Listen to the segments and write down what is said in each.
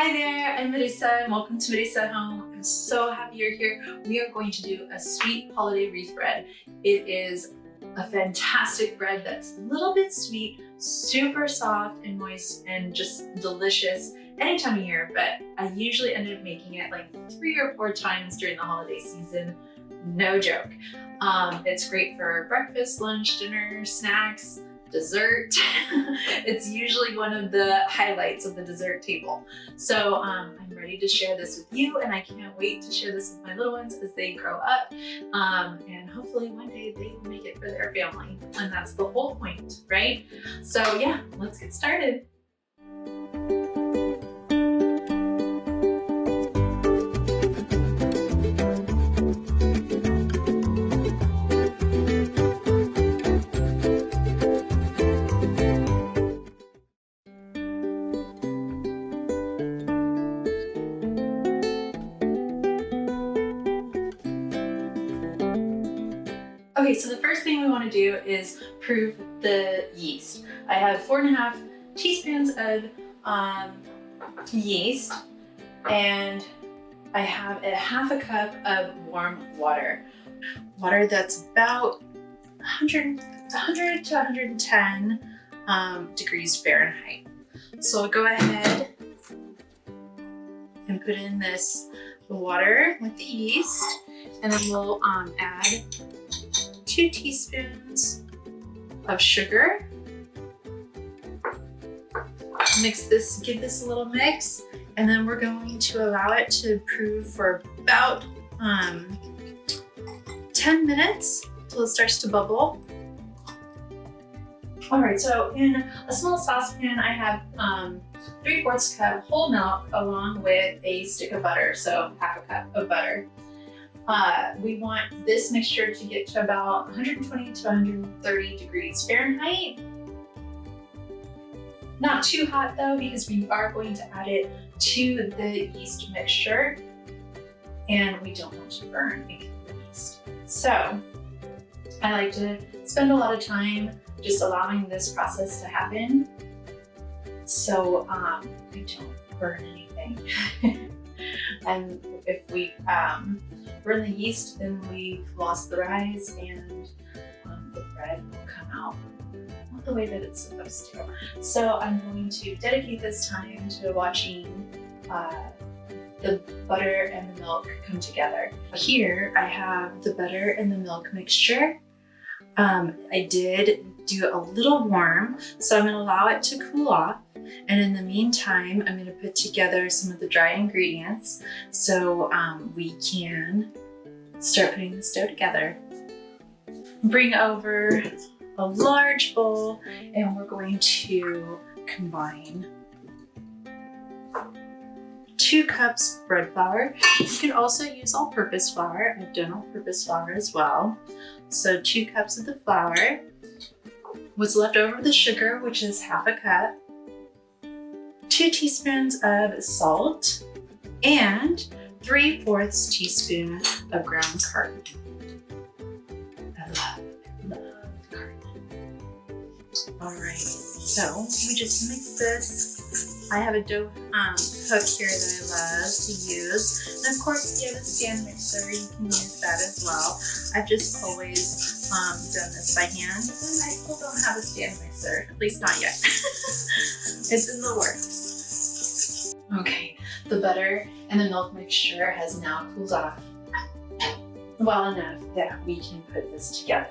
Hi there, I'm Marisa and welcome to Marisa Home. I'm so happy you're here. We are going to do a sweet holiday wreath bread. It is a fantastic bread that's a little bit sweet, super soft and moist and just delicious any time of year, but I usually end up making it like 3 or 4 times during the holiday season. No joke. It's great for breakfast, lunch, dinner, snacks, dessert. It's usually one of the highlights of the dessert table. So I'm ready to share this with you, and I can't wait to share this with my little ones as they grow up. And hopefully one day they will make it for their family. And that's the whole point, right? So yeah, let's get started. Okay, so the first thing we want to do is proof the yeast. I have 4.5 teaspoons of yeast, and I have a 1/2 cup of warm water. Water that's about 100 to 110 degrees Fahrenheit. So I'll go ahead and put in this water with the yeast, and then we'll add 2 teaspoons of sugar. Mix this, give this a little mix, and then we're going to allow it to prove for about 10 minutes till it starts to bubble. All right, so in a small saucepan, I have 3/4 cup whole milk along with a stick of butter, so 1/2 cup of butter. We want this mixture to get to about 120 to 130 degrees Fahrenheit. Not too hot though, because we are going to add it to the yeast mixture, and we don't want to burn the yeast. So I like to spend a lot of time just allowing this process to happen, so I don't burn anything. And if we burn the yeast, then we've lost the rise, and the bread will come out not the way that it's supposed to. So I'm going to dedicate this time to watching the butter and the milk come together. Here I have the butter and the milk mixture. I did do it a little warm, so I'm going to allow it to cool off. And in the meantime, I'm going to put together some of the dry ingredients so we can start putting this dough together. Bring over a large bowl, and we're going to combine 2 cups bread flour. You can also use all-purpose flour. I've done all-purpose flour as well. So 2 cups of the flour. What's left over of the sugar, which is 1/2 cup. 2 teaspoons of salt, and 3/4 teaspoon of ground cardamom. I love cardamom. All right, so we just mix this. I have a dough hook here that I love to use. And of course, if you have a stand mixer, you can use that as well. I've just always done this by hand, and I still don't have a stand mixer, at least not yet. It's in the works. Okay, the butter and the milk mixture has now cooled off well enough that we can put this together.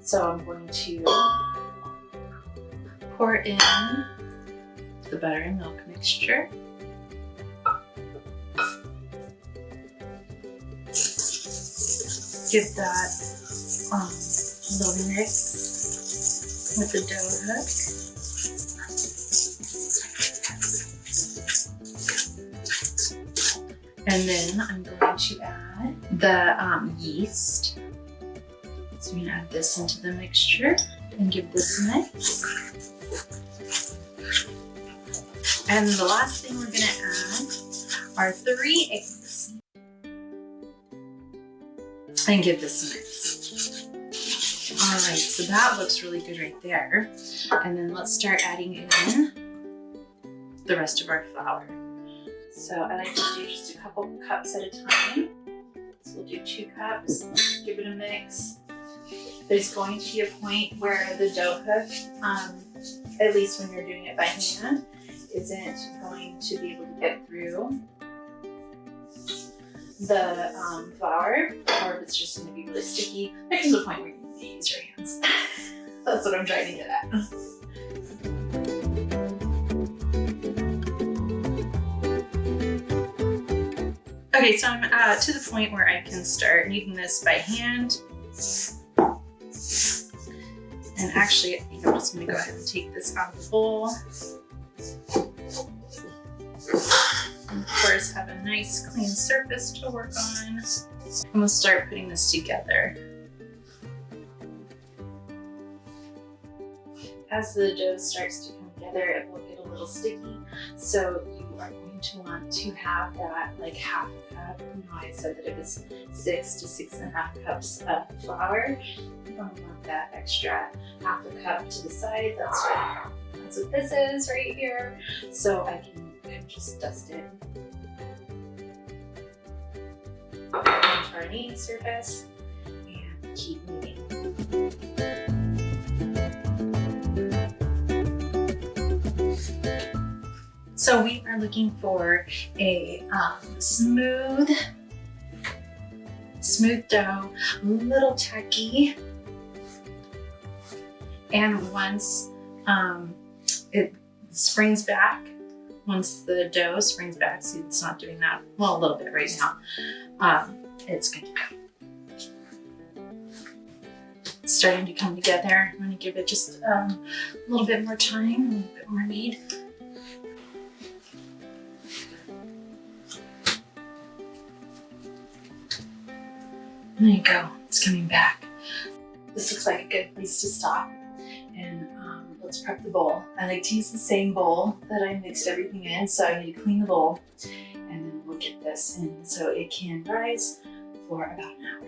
So I'm going to pour in the butter and milk mixture. Give that little mix with the dough hook. And then I'm going to add the yeast. So I'm going to add this into the mixture and give this a mix. And the last thing we're going to add are 3 eggs. And give this a mix. All right, so that looks really good right there. And then let's start adding in the rest of our flour. So I like to do just a couple cups at a time. So we'll do 2 cups, give it a mix. There's going to be a point where the dough hook, at least when you're doing it by hand, isn't going to be able to get through the flour, or if it's just going to be really sticky. There comes a point where you need to use your hands. That's what I'm trying to get at. Okay, so I'm to the point where I can start kneading this by hand. And actually, I think I'm just going to go ahead and take this out of the bowl. And of course, have a nice clean surface to work on. And we'll start putting this together. As the dough starts to come together, it will get a little sticky. So you are going to want to have that like half a cup. You know, I said that it was 6 to 6.5 cups of flour. You're going to want that extra half a cup to the side. That's what this is right here. So I can just dust it onto our kneading surface and keep kneading. So we are looking for a smooth dough, a little tacky. And once it springs back, once the dough springs back, see it's not doing that, well, a little bit right now, it's good to go. It's starting to come together. I'm going to give it just a little bit more time, a little bit more knead. There you go, it's coming back. This looks like a good place to stop. And let's prep the bowl. I like to use the same bowl that I mixed everything in, so I need to clean the bowl. And then we'll get this in so it can rise for about an hour.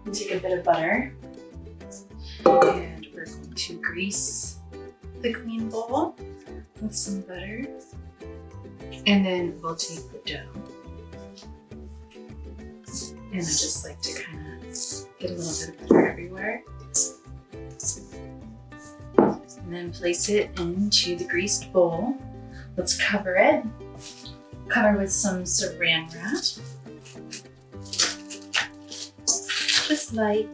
We'll take a bit of butter and we're going to grease the clean bowl with some butter. And then we'll take the dough. And I just like to kind of get a little bit of butter everywhere. And then place it into the greased bowl. Let's cover it. Cover with some saran wrap. Just light.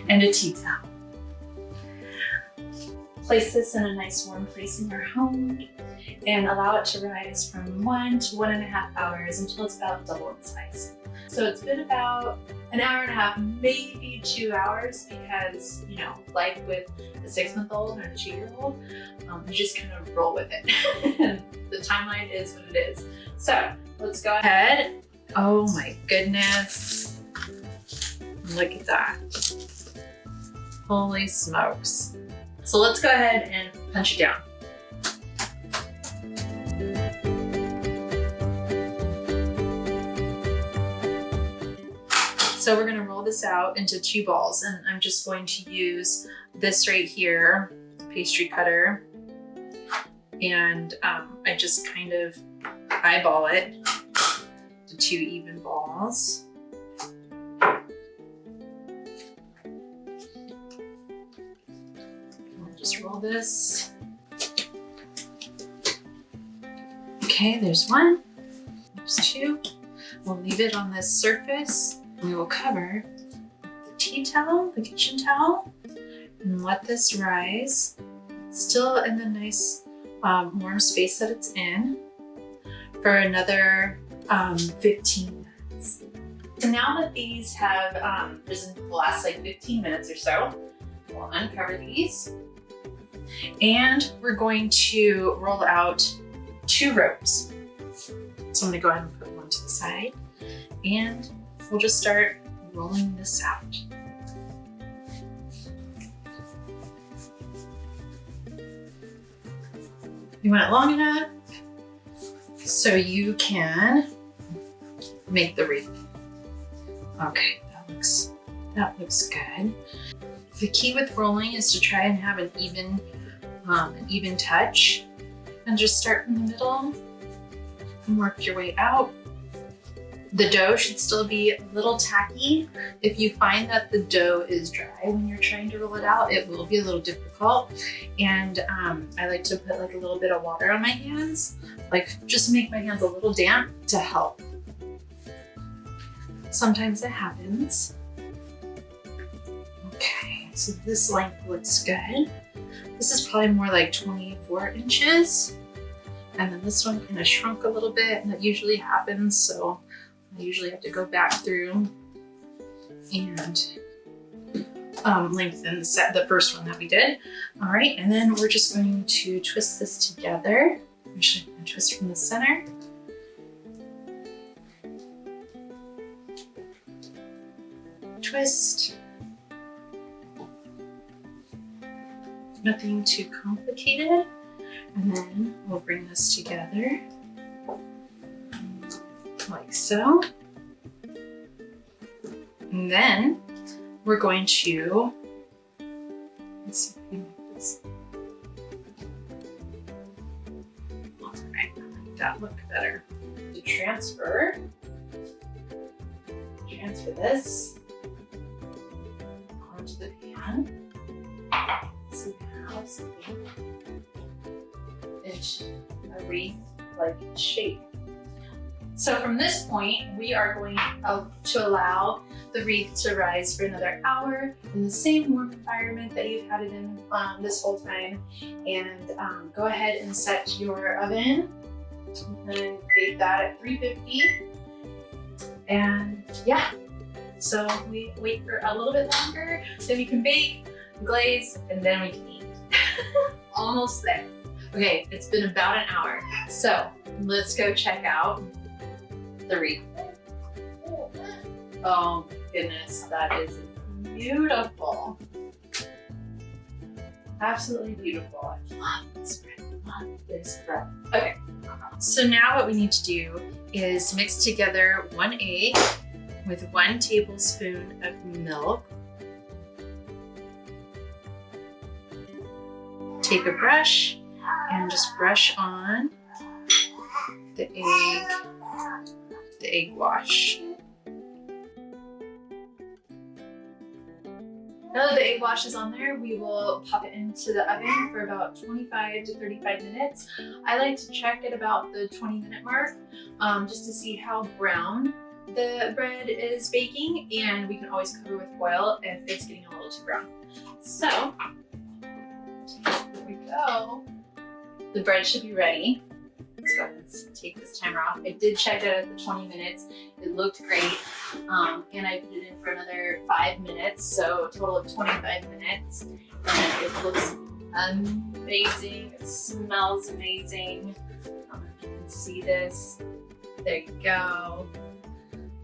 And a tea towel. Place this in a nice warm place in your home and allow it to rise from 1 to 1.5 hours until it's about double in size. So it's been about an hour and a half, maybe 2 hours, because, you know, like with the 6-month-old or the 2-year-old, you just kind of roll with it. And the timeline is what it is. So let's go ahead. Oh my goodness. Look at that. Holy smokes. So let's go ahead and punch it down. So we're gonna roll this out into 2 balls, and I'm just going to use this right here, pastry cutter, and I just kind of eyeball it to 2 even balls. We'll just roll this. Okay, there's 1, there's 2. We'll leave it on this surface. We will cover the tea towel, the kitchen towel, and let this rise, still in the nice warm space that it's in, for another 15 minutes. So now that these have risen for the last like 15 minutes or so, we'll uncover these. And we're going to roll out 2 ropes. So I'm gonna go ahead and put one to the side, and we'll just start rolling this out. You want it long enough so you can make the wreath. Okay, that looks good. The key with rolling is to try and have an even touch, and just start in the middle and work your way out. The dough should still be a little tacky. If you find that the dough is dry when you're trying to roll it out, it will be a little difficult. And I like to put like a little bit of water on my hands, like just make my hands a little damp to help. Sometimes it happens. Okay, so this length looks good. This is probably more like 24 inches. And then this one kind of shrunk a little bit, and that usually happens, so I usually have to go back through and lengthen the first one that we did. All right, and then we're just going to twist this together. Actually, I'm going to twist from the center. Twist. Nothing too complicated. And then we'll bring this together like so. And then we're going to, let's see if we can make this. All right, I like that look better. To transfer this onto the pan. So now something it's a wreath-like shape. So from this point, we are going to allow the wreath to rise for another hour in the same warm environment that you've had it in this whole time. And go ahead and set your oven and bake that at 350. And yeah, so we wait for a little bit longer, then we can bake, glaze, and then we can eat. Almost there. Okay, it's been about an hour. So let's go check out the wreath. Oh goodness, that is beautiful. Absolutely beautiful. I love this bread. Love this bread. Okay, so now what we need to do is mix together 1 egg with 1 tablespoon of milk. Take a brush and just brush on the egg wash. Now that the egg wash is on there, we will pop it into the oven for about 25 to 35 minutes. I like to check at about the 20-minute mark just to see how brown the bread is baking, and we can always cover with foil if it's getting a little too brown. So, here we go. The bread should be ready. Let's go ahead and take this timer off. I did check it at the 20 minutes. It looked great. And I put it in for another 5 minutes, so a total of 25 minutes. And it looks amazing. It smells amazing. I don't know if you can see this. There you go.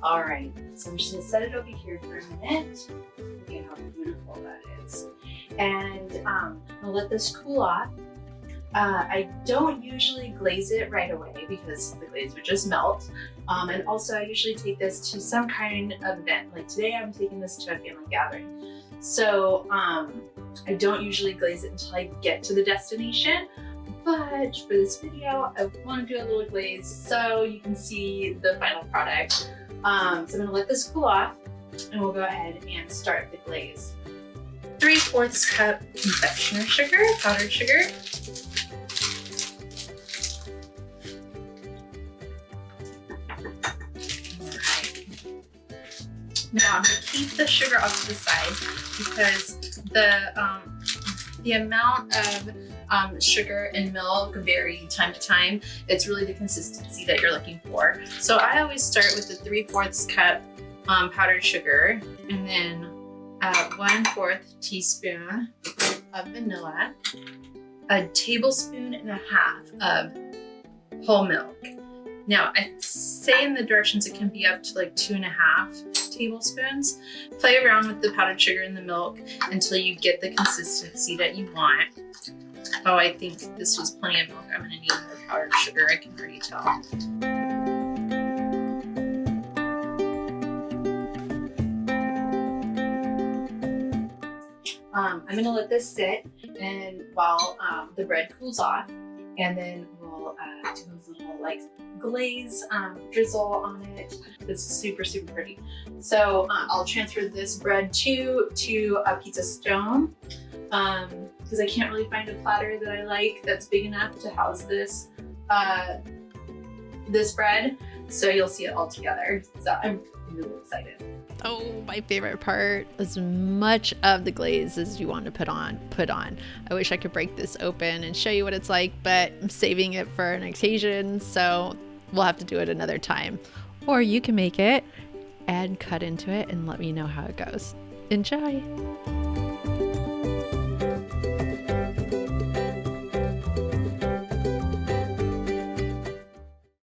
All right, so I'm just gonna set it over here for a minute. Look at how beautiful that is. And I'll let this cool off. I don't usually glaze it right away because the glaze would just melt. And also I usually take this to some kind of event. Like today I'm taking this to a family gathering. So I don't usually glaze it until I get to the destination. But for this video, I want to do a little glaze so you can see the final product. So I'm gonna let this cool off and we'll go ahead and start the glaze. 3/4 cup confectioner sugar, powdered sugar. Now I'm going to keep the sugar off to the side because the amount of sugar and milk vary time to time. It's really the consistency that you're looking for. So I always start with the 3/4 cup powdered sugar, and then 1/4 teaspoon of vanilla, a tablespoon and a half of whole milk. Now I say in the directions it can be up to like 2.5 tablespoons. Play around with the powdered sugar and the milk until you get the consistency that you want. Oh, I think this was plenty of milk. I'm gonna need more powdered sugar, I can already tell. I'm gonna let this sit and while the bread cools off, and then we'll do a little like glaze drizzle on it. It's super, super pretty. So I'll transfer this bread to a pizza stone because I can't really find a platter that I like that's big enough to house this this bread. So you'll see it all together. So I'm really excited. Oh, my favorite part. As much of the glaze as you want to put on. I wish I could break this open and show you what it's like, but I'm saving it for an occasion, so we'll have to do it another time. Or you can make it and cut into it and let me know how it goes. Enjoy!